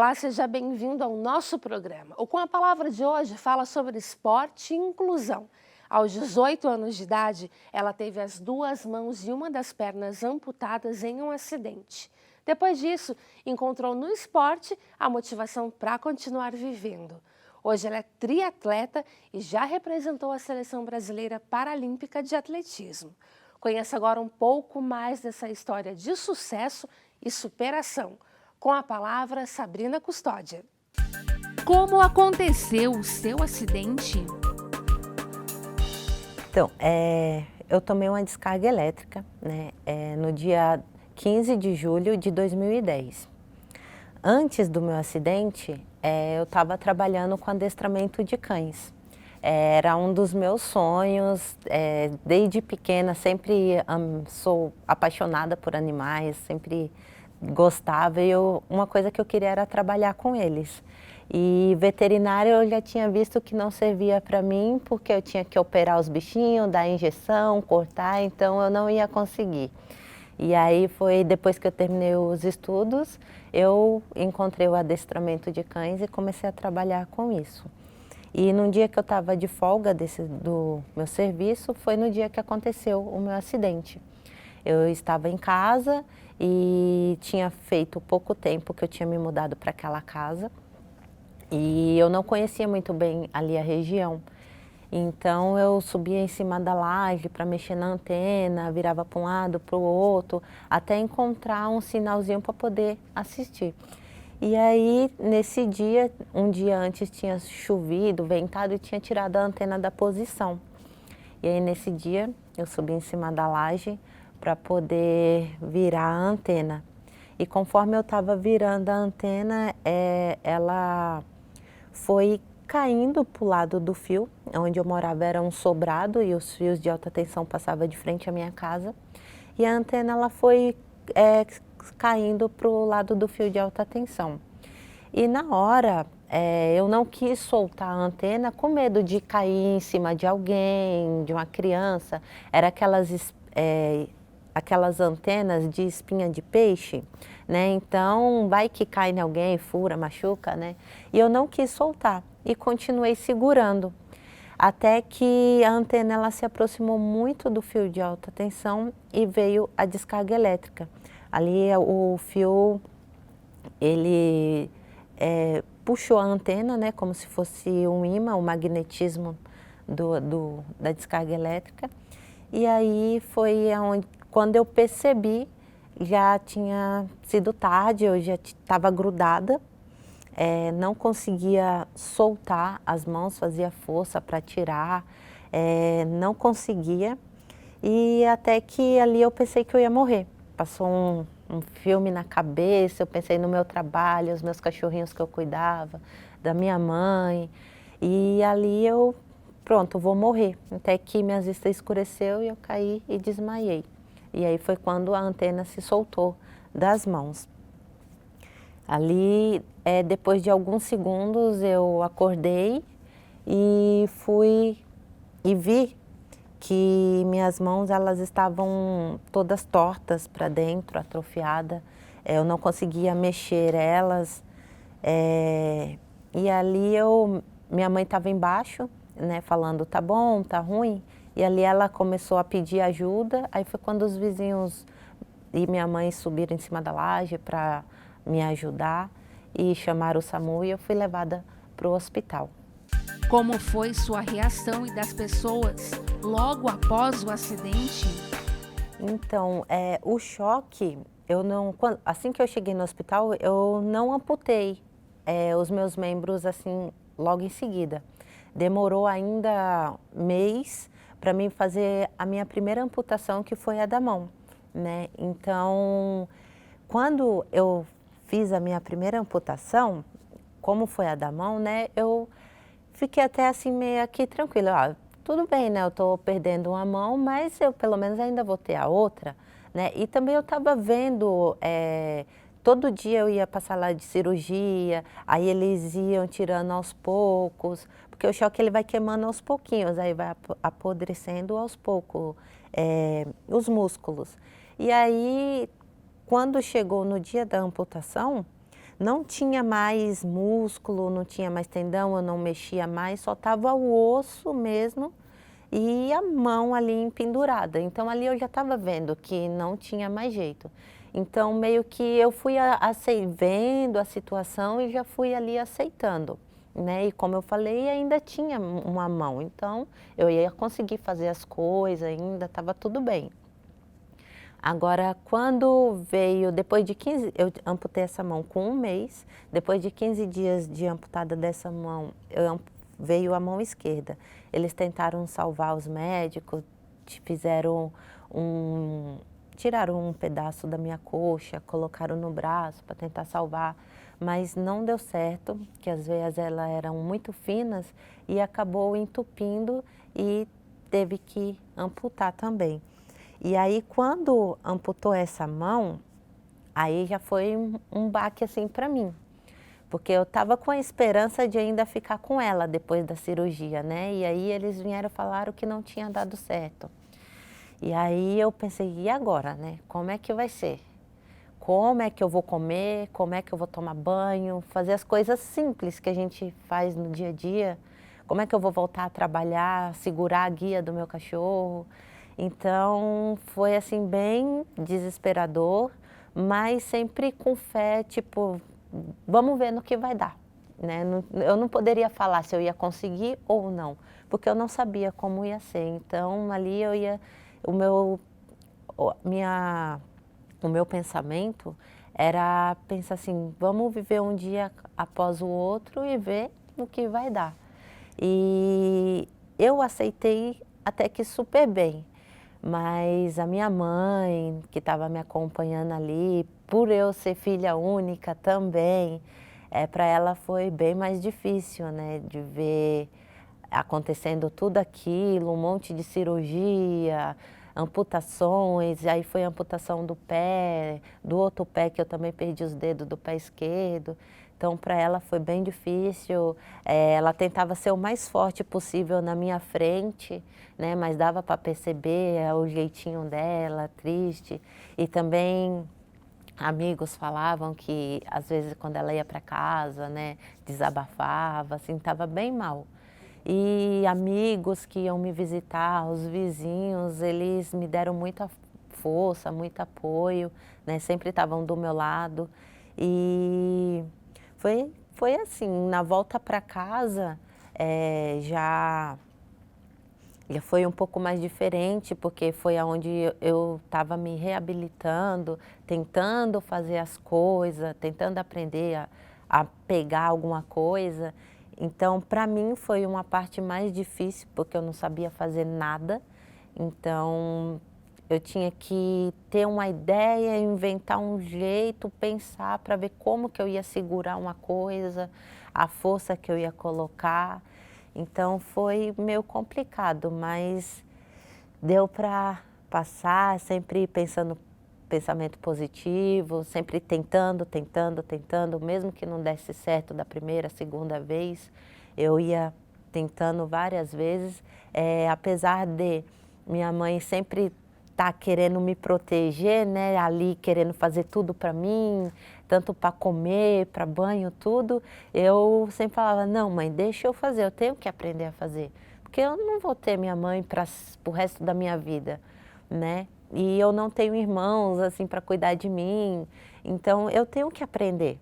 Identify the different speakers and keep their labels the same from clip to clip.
Speaker 1: Olá, seja bem-vindo ao nosso programa. O Com a Palavra de hoje fala sobre esporte e inclusão. Aos 18 anos de idade, ela teve as duas mãos e uma das pernas amputadas em um acidente. Depois disso, encontrou no esporte a motivação para continuar vivendo. Hoje ela é triatleta e já representou a Seleção Brasileira Paralímpica de Atletismo. Conheça agora um pouco mais dessa história de sucesso e superação. Com a palavra, Sabrina Custódia.
Speaker 2: Como aconteceu o seu acidente?
Speaker 3: Então, eu tomei uma descarga elétrica, né, no dia 15 de julho de 2010. Antes do meu acidente, eu estava trabalhando com adestramento de cães. Era um dos meus sonhos, desde pequena sempre sou apaixonada por animais, sempre gostava e uma coisa que eu queria era trabalhar com eles. E veterinário eu já tinha visto que não servia para mim porque eu tinha que operar os bichinhos, dar injeção, cortar, então eu não ia conseguir. E aí foi depois que eu terminei os estudos, eu encontrei o adestramento de cães e comecei a trabalhar com isso. E num dia que eu estava de folga do meu serviço, foi no dia que aconteceu o meu acidente. Eu estava em casa e tinha feito pouco tempo que eu tinha me mudado para aquela casa e eu não conhecia muito bem ali a região. Então eu subia em cima da laje para mexer na antena, virava para um lado, para o outro, até encontrar um sinalzinho para poder assistir. E aí, nesse dia, um dia antes tinha chovido, ventado e tinha tirado a antena da posição. E aí, nesse dia, eu subi em cima da laje para poder virar a antena. E conforme eu estava virando a antena, ela foi caindo para o lado do fio. Onde eu morava era um sobrado e os fios de alta tensão passavam de frente à minha casa. E a antena ela foi caindo para o lado do fio de alta tensão. E na hora, eu não quis soltar a antena com medo de cair em cima de alguém, de uma criança. Era aquelas antenas de espinha de peixe, né? Então, vai que cai em alguém, fura, machuca, né? E eu não quis soltar e continuei segurando. Até que a antena ela se aproximou muito do fio de alta tensão e veio a descarga elétrica. Ali o fio, ele puxou a antena, né, como se fosse um ímã, o magnetismo da descarga elétrica. E aí foi quando eu percebi, já tinha sido tarde, eu já estava grudada. Não conseguia soltar as mãos, fazia força para tirar, não conseguia. E até que ali eu pensei que eu ia morrer. Passou um filme na cabeça, eu pensei no meu trabalho, os meus cachorrinhos que eu cuidava, da minha mãe. E ali pronto, vou morrer. Até que minhas vistas escureceu e eu caí e desmaiei. E aí foi quando a antena se soltou das mãos. Ali, depois de alguns segundos, eu acordei e vi que minhas mãos elas estavam todas tortas para dentro, atrofiadas. Eu não conseguia mexer elas. E ali minha mãe estava embaixo, né, falando, tá bom, tá ruim. E ali ela começou a pedir ajuda. Aí foi quando os vizinhos e minha mãe subiram em cima da laje para me ajudar e chamaram o SAMU e eu fui levada para o hospital.
Speaker 2: Como foi sua reação e das pessoas logo após o acidente?
Speaker 3: Então, o choque, assim que eu cheguei no hospital, eu não amputei os meus membros assim logo em seguida. Demorou ainda mês para mim fazer a minha primeira amputação, que foi a da mão, né? Então, quando eu fiz a minha primeira amputação, como foi a da mão, né, eu fiquei até assim meio aqui tranquila. Tudo bem, né, eu estou perdendo uma mão, mas eu pelo menos ainda vou ter a outra, né? E também eu estava vendo, todo dia eu ia para a sala de cirurgia, aí eles iam tirando aos poucos, porque o choque ele vai queimando aos pouquinhos, aí vai apodrecendo aos poucos os músculos. E aí, quando chegou no dia da amputação, não tinha mais músculo, não tinha mais tendão, eu não mexia mais, só estava o osso mesmo e a mão ali pendurada. Então ali eu já estava vendo que não tinha mais jeito. Então meio que eu fui vendo a situação e já fui ali aceitando, né? E como eu falei, ainda tinha uma mão, então eu ia conseguir fazer as coisas, ainda estava tudo bem. Agora, quando veio, depois de 15, eu amputei essa mão com 1 mês, depois de 15 dias de amputada dessa mão, veio a mão esquerda. Eles tentaram salvar os médicos, tiraram um pedaço da minha coxa, colocaram no braço para tentar salvar, mas não deu certo, que as veias eram muito finas e acabou entupindo e teve que amputar também. E aí, quando amputou essa mão, aí já foi um baque assim para mim, porque eu estava com a esperança de ainda ficar com ela depois da cirurgia, né? E aí eles vieram e falaram que não tinha dado certo. E aí eu pensei, e agora, né? Como é que vai ser? Como é que eu vou comer? Como é que eu vou tomar banho? Fazer as coisas simples que a gente faz no dia a dia. Como é que eu vou voltar a trabalhar, segurar a guia do meu cachorro? Então, foi assim bem desesperador, mas sempre com fé, tipo, vamos ver no que vai dar, né? Eu não poderia falar se eu ia conseguir ou não, porque eu não sabia como ia ser. Então, ali o meu pensamento era pensar assim, vamos viver um dia após o outro e ver no que vai dar. E eu aceitei até que super bem. Mas a minha mãe, que estava me acompanhando ali, por eu ser filha única também, para ela foi bem mais difícil, né? De ver acontecendo tudo aquilo, um monte de cirurgia, amputações, aí foi a amputação do pé, do outro pé que eu também perdi os dedos do pé esquerdo. Então, para ela foi bem difícil. Ela tentava ser o mais forte possível na minha frente, né? Mas dava para perceber o jeitinho dela, triste. E também amigos falavam que, às vezes, quando ela ia para casa, né, desabafava, assim, estava bem mal. E amigos que iam me visitar, os vizinhos, eles me deram muita força, muito apoio, né? Sempre estavam do meu lado. E foi assim, na volta para casa, já foi um pouco mais diferente, porque foi aonde eu estava me reabilitando, tentando fazer as coisas, tentando aprender a pegar alguma coisa. Então, para mim, foi uma parte mais difícil, porque eu não sabia fazer nada. Então, eu tinha que ter uma ideia, inventar um jeito, pensar para ver como que eu ia segurar uma coisa, a força que eu ia colocar. Então, foi meio complicado, mas deu para passar, sempre pensando pensamento positivo, sempre tentando, mesmo que não desse certo da primeira, segunda vez, eu ia tentando várias vezes, apesar de minha mãe sempre estar querendo me proteger, né, ali querendo fazer tudo para mim, tanto para comer, para banho, tudo, eu sempre falava, não mãe, deixa eu fazer, eu tenho que aprender a fazer, porque eu não vou ter minha mãe para o resto da minha vida, né? E eu não tenho irmãos assim para cuidar de mim, então eu tenho que aprender.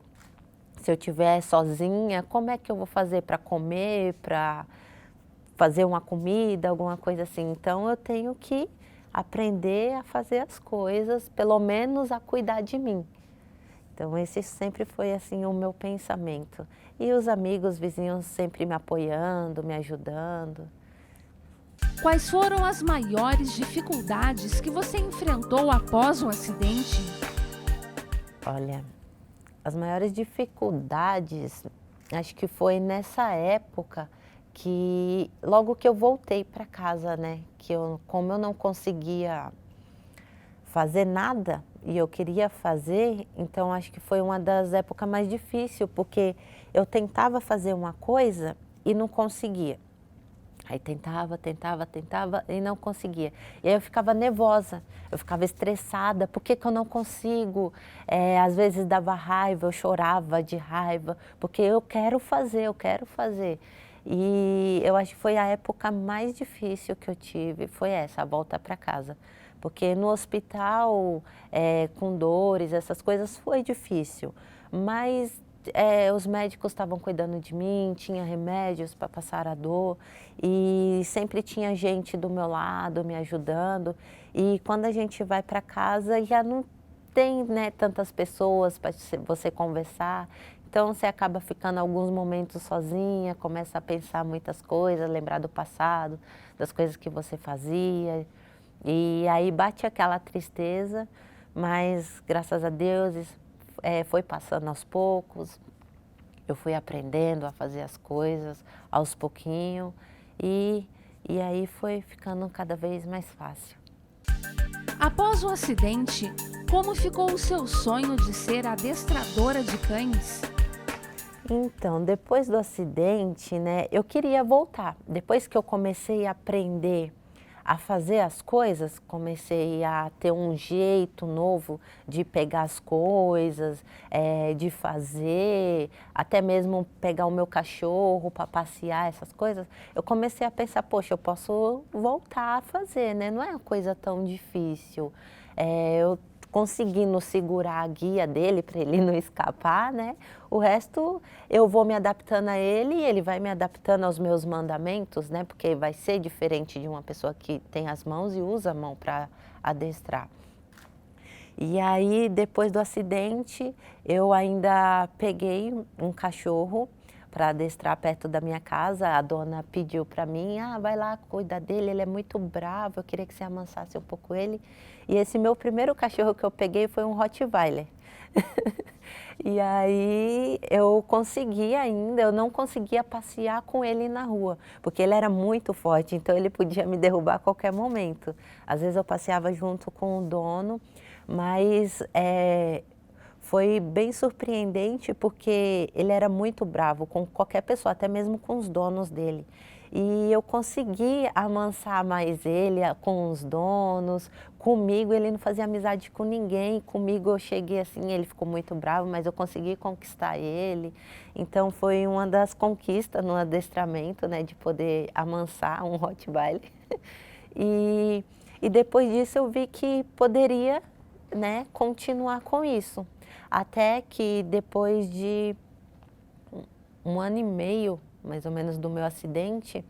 Speaker 3: Se eu estiver sozinha, como é que eu vou fazer para comer, para fazer uma comida, alguma coisa assim? Então eu tenho que aprender a fazer as coisas, pelo menos a cuidar de mim. Então esse sempre foi assim o meu pensamento. E os amigos, vizinhos sempre me apoiando, me ajudando.
Speaker 2: Quais foram as maiores dificuldades que você enfrentou após o acidente?
Speaker 3: Olha, as maiores dificuldades, acho que foi nessa época que, logo que eu voltei para casa, né? Como eu não conseguia fazer nada e eu queria fazer, então acho que foi uma das épocas mais difíceis, porque eu tentava fazer uma coisa e não conseguia. Aí tentava e não conseguia. E aí eu ficava nervosa, eu ficava estressada, por que que eu não consigo? Às vezes dava raiva, eu chorava de raiva, porque eu quero fazer, eu quero fazer. E eu acho que foi a época mais difícil que eu tive, foi essa, a volta para casa. Porque no hospital, com dores, essas coisas, foi difícil. Mas os médicos estavam cuidando de mim, tinha remédios para passar a dor e sempre tinha gente do meu lado me ajudando. E quando a gente vai para casa já não tem, né, tantas pessoas para você conversar. Então você acaba ficando alguns momentos sozinha, começa a pensar muitas coisas, lembrar do passado, das coisas que você fazia. E aí bate aquela tristeza, mas graças a Deus foi passando aos poucos, eu fui aprendendo a fazer as coisas aos pouquinhos e aí foi ficando cada vez mais fácil.
Speaker 2: Após o acidente, como ficou o seu sonho de ser adestradora de cães?
Speaker 3: Então, depois do acidente, né, eu queria voltar. Depois que eu comecei a aprender a fazer as coisas, comecei a ter um jeito novo de pegar as coisas, de fazer, até mesmo pegar o meu cachorro para passear, essas coisas. Eu comecei a pensar, poxa, eu posso voltar a fazer, né? Não é uma coisa tão difícil. Eu conseguindo segurar a guia dele para ele não escapar, né? O resto eu vou me adaptando a ele e ele vai me adaptando aos meus mandamentos, né? Porque vai ser diferente de uma pessoa que tem as mãos e usa a mão para adestrar. E aí, depois do acidente, eu ainda peguei um cachorro para adestrar perto da minha casa. A dona pediu para mim, vai lá, cuida dele, ele é muito bravo, eu queria que você amansasse um pouco ele. E esse meu primeiro cachorro que eu peguei foi um Rottweiler. E aí eu consegui ainda, eu não conseguia passear com ele na rua, porque ele era muito forte, então ele podia me derrubar a qualquer momento. Às vezes eu passeava junto com o dono, mas foi bem surpreendente porque ele era muito bravo com qualquer pessoa, até mesmo com os donos dele. E eu consegui amansar mais ele com os donos, comigo ele não fazia amizade com ninguém, comigo eu cheguei assim, ele ficou muito bravo, mas eu consegui conquistar ele. Então foi uma das conquistas no adestramento, né, de poder amansar um Rottweiler. E depois disso eu vi que poderia, né, continuar com isso. Até que depois de um ano e meio, mais ou menos, do meu acidente,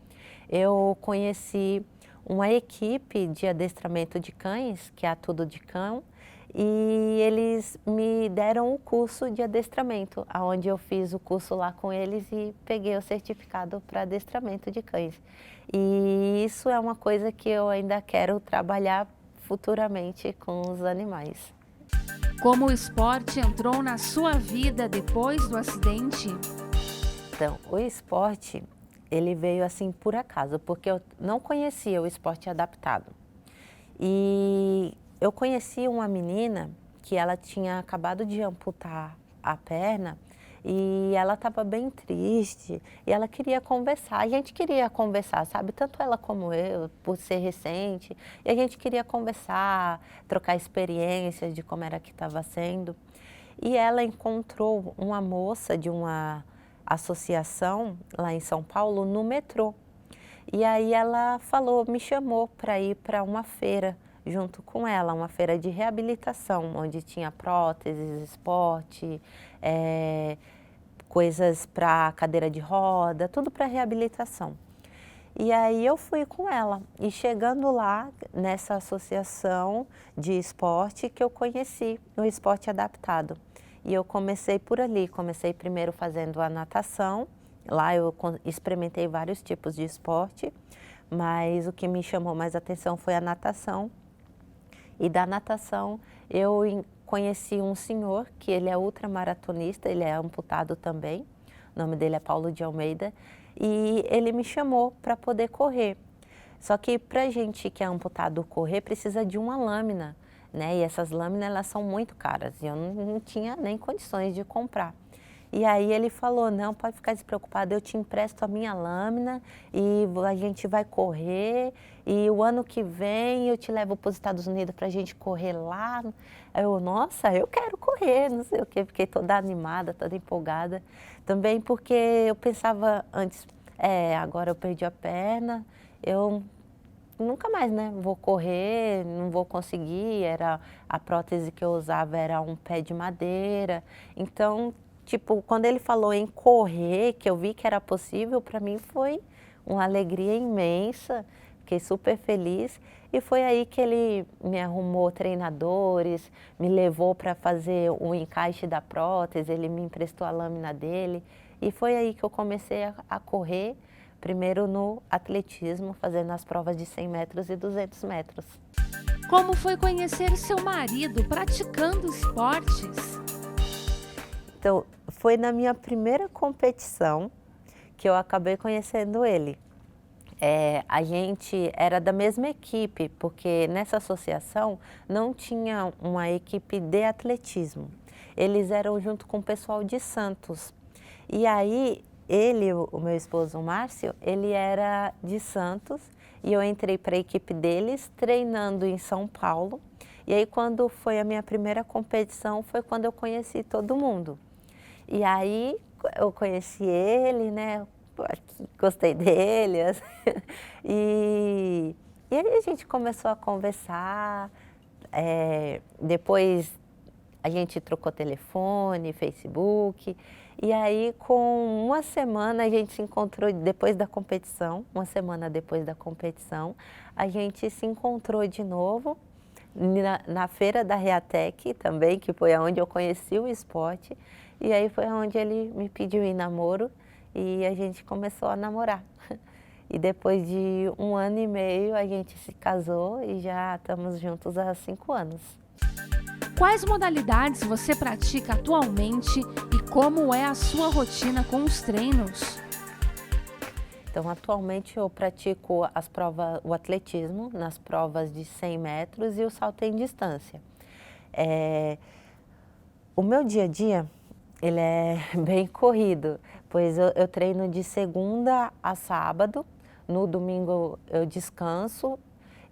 Speaker 3: eu conheci uma equipe de adestramento de cães, que é a Tudo de Cão, e eles me deram o curso de adestramento, onde eu fiz o curso lá com eles e peguei o certificado para adestramento de cães. E isso é uma coisa que eu ainda quero trabalhar futuramente com os animais.
Speaker 2: Como o esporte entrou na sua vida depois do acidente?
Speaker 3: Então, o esporte, ele veio assim por acaso, porque eu não conhecia o esporte adaptado. E eu conheci uma menina que ela tinha acabado de amputar a perna e ela estava bem triste e ela queria conversar. A gente queria conversar, sabe? Tanto ela como eu, por ser recente. E a gente queria conversar, trocar experiências de como era que estava sendo. E ela encontrou uma moça de uma associação lá em São Paulo, no metrô. E aí ela falou, me chamou para ir para uma feira junto com ela, uma feira de reabilitação, onde tinha próteses, esporte, coisas para cadeira de roda, tudo para reabilitação. E aí eu fui com ela e chegando lá nessa associação de esporte que eu conheci o esporte adaptado. E eu comecei por ali, comecei primeiro fazendo a natação, lá eu experimentei vários tipos de esporte, mas o que me chamou mais atenção foi a natação. E da natação eu conheci um senhor que ele é ultramaratonista, ele é amputado também, o nome dele é Paulo de Almeida, e ele me chamou para poder correr. Só que para gente que é amputado correr precisa de uma lâmina, né? E essas lâminas elas são muito caras e eu não tinha nem condições de comprar. E aí ele falou, não, pode ficar despreocupado, eu te empresto a minha lâmina e a gente vai correr e o ano que vem eu te levo para os Estados Unidos para a gente correr lá. Aí eu, nossa, eu quero correr, não sei o quê, fiquei toda animada, toda empolgada. Também porque eu pensava antes, agora eu perdi a perna, eu nunca mais, né, vou correr, não vou conseguir, a prótese que eu usava era um pé de madeira, então, tipo, quando ele falou em correr, que eu vi que era possível, para mim foi uma alegria imensa, fiquei super feliz e foi aí que ele me arrumou treinadores, me levou para fazer o encaixe da prótese, ele me emprestou a lâmina dele e foi aí que eu comecei a correr, primeiro no atletismo, fazendo as provas de 100 metros e 200 metros.
Speaker 2: Como foi conhecer seu marido praticando esportes?
Speaker 3: Então, foi na minha primeira competição que eu acabei conhecendo ele. A gente era da mesma equipe, porque nessa associação não tinha uma equipe de atletismo. Eles eram junto com o pessoal de Santos. E aí, ele, o meu esposo, o Márcio, ele era de Santos e eu entrei para a equipe deles treinando em São Paulo. E aí, quando foi a minha primeira competição, foi quando eu conheci todo mundo. E aí, eu conheci ele, né? Gostei dele. E aí a gente começou a conversar. Depois a gente trocou telefone, Facebook. E aí, com uma semana, a gente se encontrou depois da competição. Uma semana depois da competição, a gente se encontrou de novo na feira da Reatec também, que foi onde eu conheci o esporte. E aí foi onde ele me pediu em namoro e a gente começou a namorar. E depois de 1 ano e meio, a gente se casou e já estamos juntos há 5 anos.
Speaker 2: Quais modalidades você pratica atualmente e como é a sua rotina com os treinos?
Speaker 3: Então, atualmente eu pratico o atletismo nas provas de 100 metros e o salto em distância. O meu dia a dia, ele é bem corrido, pois eu treino de segunda a sábado, no domingo eu descanso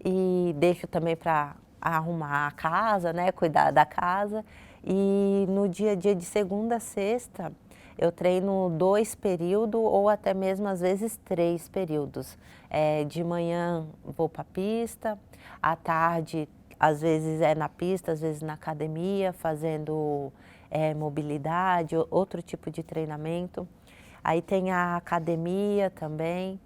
Speaker 3: e deixo também para arrumar a casa, né, cuidar da casa. E no dia a dia de segunda a sexta, eu treino 2 períodos ou até mesmo às vezes 3 períodos. De manhã vou para a pista, à tarde às vezes é na pista, às vezes na academia, fazendo mobilidade, outro tipo de treinamento. Aí tem a academia também.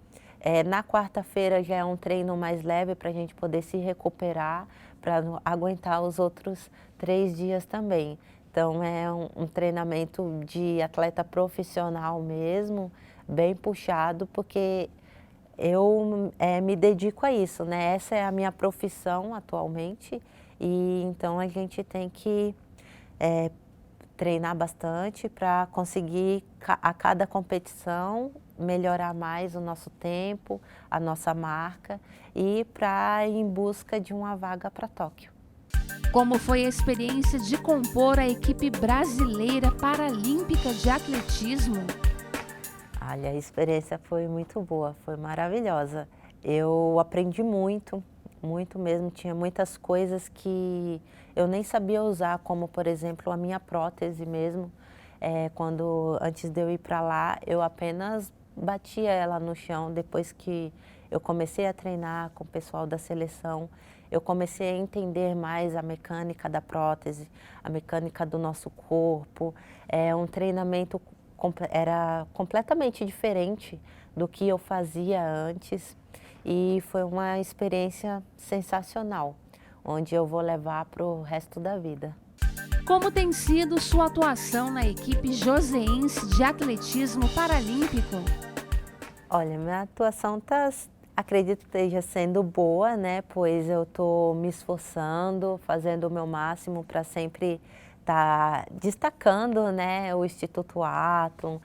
Speaker 3: Na quarta-feira já é um treino mais leve para a gente poder se recuperar, para aguentar os outros 3 dias também. Então é um treinamento de atleta profissional mesmo, bem puxado, porque eu me dedico a isso, né? Essa é a minha profissão atualmente e então a gente tem que treinar bastante para conseguir a cada competição melhorar mais o nosso tempo, a nossa marca e para ir em busca de uma vaga para Tóquio.
Speaker 2: Como foi a experiência de compor a equipe brasileira paralímpica de atletismo?
Speaker 3: Olha, a experiência foi muito boa, foi maravilhosa. Eu aprendi muito, muito mesmo. Tinha muitas coisas que eu nem sabia usar, como por exemplo a minha prótese mesmo. Antes de eu ir para lá, eu apenas batia ela no chão. Depois que eu comecei a treinar com o pessoal da seleção, eu comecei a entender mais a mecânica da prótese, a mecânica do nosso corpo. Um treinamento era completamente diferente do que eu fazia antes e foi uma experiência sensacional, onde eu vou levar para o resto da vida.
Speaker 2: Como tem sido sua atuação na equipe joseense de atletismo paralímpico?
Speaker 3: Olha, minha atuação acredito que esteja sendo boa, né? Pois eu estou me esforçando, fazendo o meu máximo para sempre estar destacando, né, o Instituto Atom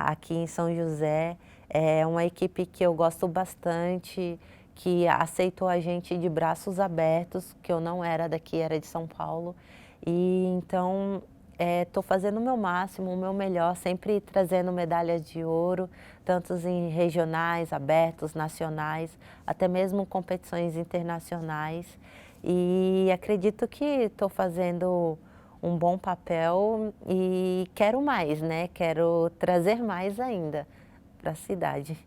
Speaker 3: aqui em São José. É uma equipe que eu gosto bastante, que aceitou a gente de braços abertos, que eu não era daqui, era de São Paulo. E então estou fazendo o meu máximo, o meu melhor, sempre trazendo medalhas de ouro, tanto em regionais, abertos, nacionais, até mesmo competições internacionais. E acredito que estou fazendo um bom papel e quero mais, né? Quero trazer mais ainda para a cidade.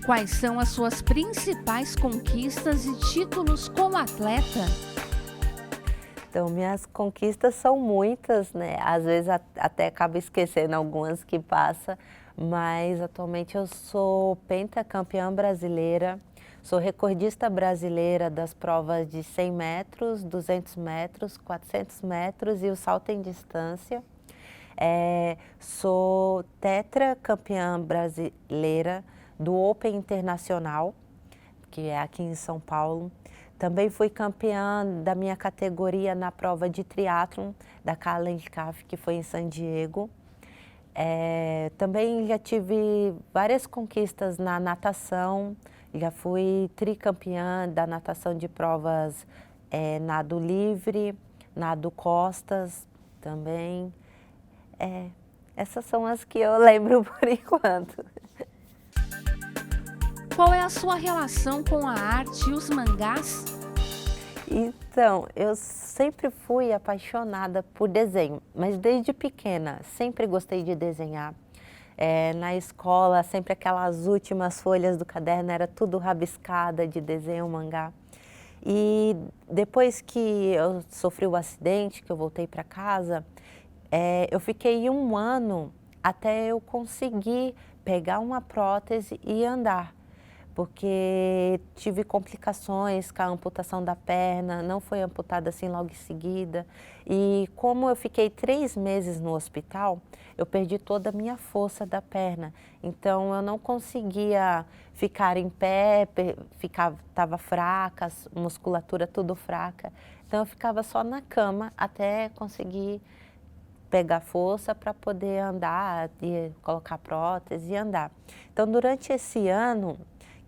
Speaker 2: Quais são as suas principais conquistas e títulos como atleta?
Speaker 3: Então, minhas conquistas são muitas, né? Às vezes até acabo esquecendo algumas que passa, mas atualmente eu sou pentacampeã brasileira, sou recordista brasileira das provas de 100 metros, 200 metros, 400 metros e o salto em distância. Sou tetracampeã brasileira do Open Internacional, que é aqui em São Paulo. Também fui campeã da minha categoria na prova de triatlon da CAF, que foi em San Diego. Também já tive várias conquistas na natação, já fui tricampeã da natação de provas nado livre, nado costas também. Essas são as que eu lembro por enquanto.
Speaker 2: Qual é a sua relação com a arte e os mangás?
Speaker 3: Então, eu sempre fui apaixonada por desenho, mas desde pequena, sempre gostei de desenhar. Na escola, sempre aquelas últimas folhas do caderno, era tudo rabiscada de desenho, mangá. E depois que eu sofri o acidente, que eu voltei para casa, eu fiquei 1 ano até eu conseguir pegar uma prótese e andar, porque tive complicações com a amputação da perna, não foi amputada assim logo em seguida. E como eu fiquei 3 meses no hospital, eu perdi toda a minha força da perna. Então eu não conseguia ficar em pé, estava fraca, musculatura tudo fraca. Então eu ficava só na cama até conseguir pegar força para poder andar, e colocar prótese e andar. Então durante esse ano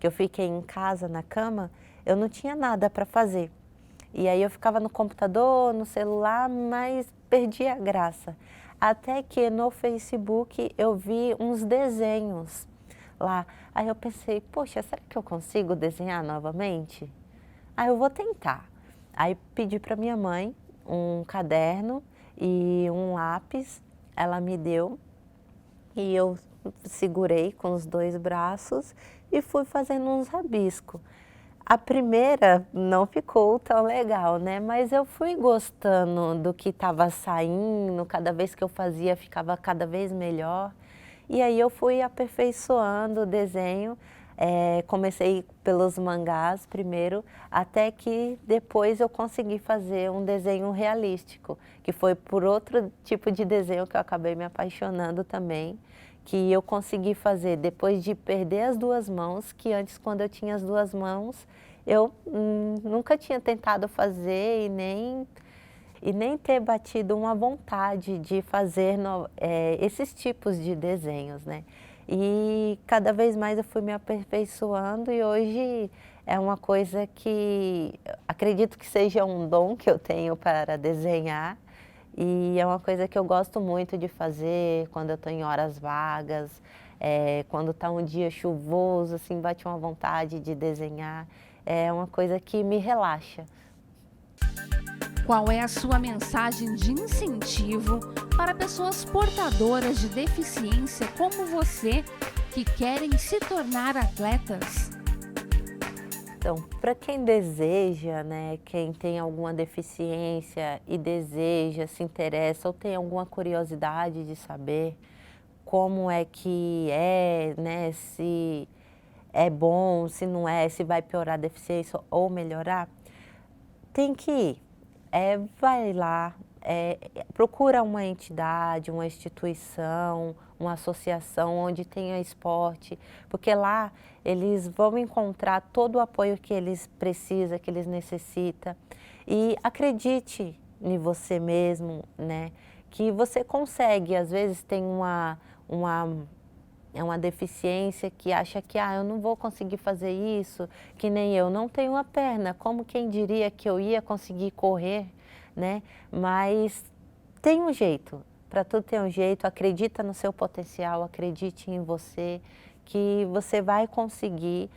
Speaker 3: que eu fiquei em casa na cama, eu não tinha nada para fazer. E aí eu ficava no computador, no celular, mas perdi a graça. Até que no Facebook eu vi uns desenhos lá. Aí eu pensei, poxa, será que eu consigo desenhar novamente? Aí eu vou tentar. Aí pedi para minha mãe um caderno e um lápis, ela me deu e eu segurei com os 2 braços e fui fazendo uns rabiscos. A primeira não ficou tão legal, né? Mas eu fui gostando do que estava saindo, cada vez que eu fazia ficava cada vez melhor. E aí eu fui aperfeiçoando o desenho, comecei pelos mangás primeiro, até que depois eu consegui fazer um desenho realístico, que foi por outro tipo de desenho que eu acabei me apaixonando também, que eu consegui fazer depois de perder as 2 mãos, que antes quando eu tinha as 2 mãos, eu nunca tinha tentado fazer e nem ter batido uma vontade de fazer esses tipos de desenhos, né? E cada vez mais eu fui me aperfeiçoando e hoje é uma coisa que acredito que seja um dom que eu tenho para desenhar e é uma coisa que eu gosto muito de fazer quando eu estou em horas vagas, quando está um dia chuvoso, assim, bate uma vontade de desenhar, é uma coisa que me relaxa.
Speaker 2: Qual é a sua mensagem de incentivo para pessoas portadoras de deficiência como você, que querem se tornar atletas?
Speaker 3: Então, para quem deseja, né, quem tem alguma deficiência e deseja, se interessa ou tem alguma curiosidade de saber como é que né, se é bom, se não é, se vai piorar a deficiência ou melhorar, tem que ir. Vai lá, procura uma entidade, uma instituição, uma associação onde tenha esporte, porque lá eles vão encontrar todo o apoio que eles precisam, que eles necessitam. E acredite em você mesmo, né? Que você consegue. Às vezes tem uma deficiência que acha que eu não vou conseguir fazer isso, que nem eu não tenho uma perna, como quem diria que eu ia conseguir correr, né? Mas tem um jeito, para tudo tem um jeito, acredita no seu potencial, acredite em você, que você vai conseguir.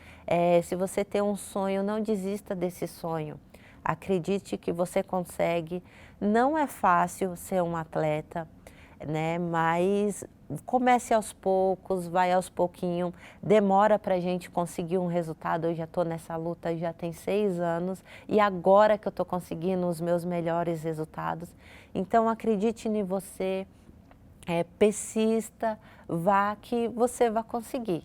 Speaker 3: Se você tem um sonho, não desista desse sonho. Acredite que você consegue. Não é fácil ser um atleta, né? Mas comece aos poucos, vai aos pouquinhos. Demora para a gente conseguir um resultado. Eu já estou nessa luta já tem 6 anos e agora que eu estou conseguindo os meus melhores resultados. Então acredite em você. Persista, vá que você vai conseguir.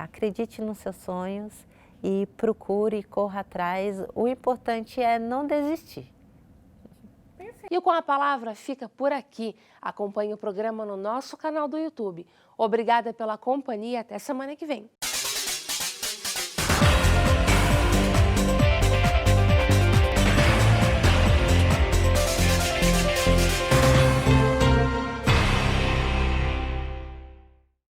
Speaker 3: Acredite nos seus sonhos e procure, corra atrás. O importante é não desistir.
Speaker 1: E Com a Palavra fica por aqui. Acompanhe o programa no nosso canal do YouTube. Obrigada pela companhia. Até semana que vem.